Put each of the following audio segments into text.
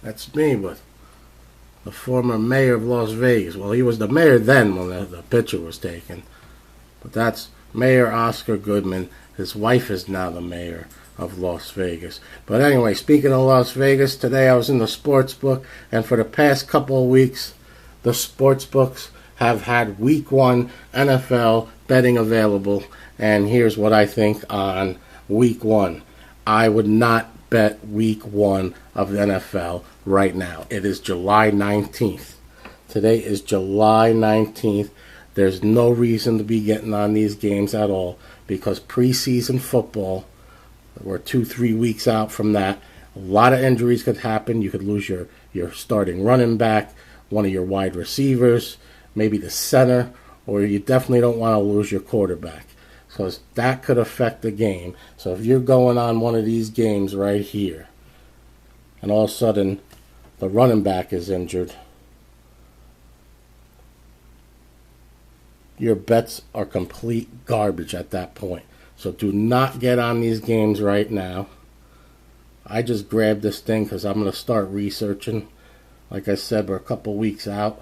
That's me, but the former mayor of Las Vegas. Well, he was the mayor then when the picture was taken. But that's Mayor Oscar Goodman. His wife is now the mayor of Las Vegas. But anyway, speaking of Las Vegas, today I was in the sports book, and for the past couple of weeks, the sports books have had week one NFL betting available. And here's what I think on week one. I would not bet week one of the NFL right now. It is July 19th. Today is July 19th. There's no reason to be getting on these games at all because preseason football, we're 2-3 weeks out from that. A lot of injuries could happen. You could lose your starting running back, one of your wide receivers, maybe the center, or you definitely don't want to lose your quarterback because that could affect the game. So if you're going on one of these games right here and all of a sudden the running back is injured, your bets are complete garbage at that point. So do not get on these games right now. I just grabbed this thing because I'm going to start researching. Like I said, we're a couple weeks out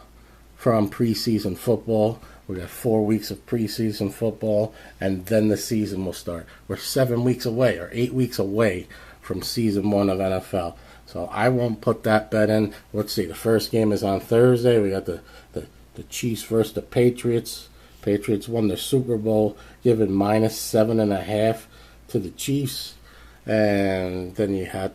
from preseason football. We got 4 weeks of preseason football, and then the season will start. We're 7 weeks away or 8 weeks away from season 1 of NFL. So I won't put that bet in. Let's see, the first game is on Thursday. We got the Chiefs versus the Patriots. Patriots won the Super Bowl, giving -7.5 to the Chiefs. And then you had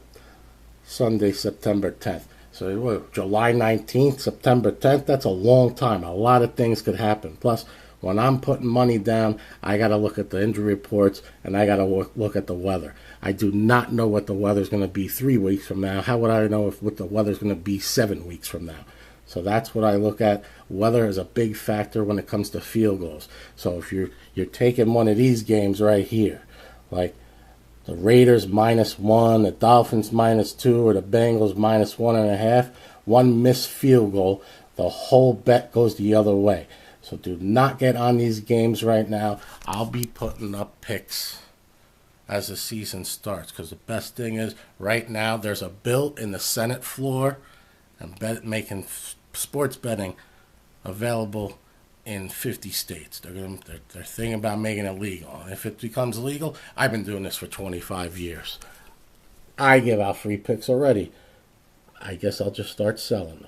Sunday, September 10th. So July 19th, September 10th, that's a long time. A lot of things could happen. Plus, when I'm putting money down, I got to look at the injury reports and I got to look at the weather. I do not know what the weather's going to be 3 weeks from now. How would I know what the weather's going to be 7 weeks from now? So that's what I look at. Weather is a big factor when it comes to field goals. So if you're taking one of these games right here, like the Raiders -1, the Dolphins -2, or the Bengals -1.5, one missed field goal, the whole bet goes the other way. So do not get on these games right now. I'll be putting up picks as the season starts because the best thing is right now there's a bill in the Senate floor and making sports betting available in 50 states. They're thinking about making it legal. And if it becomes legal, I've been doing this for 25 years. I give out free picks already. I guess I'll just start selling them.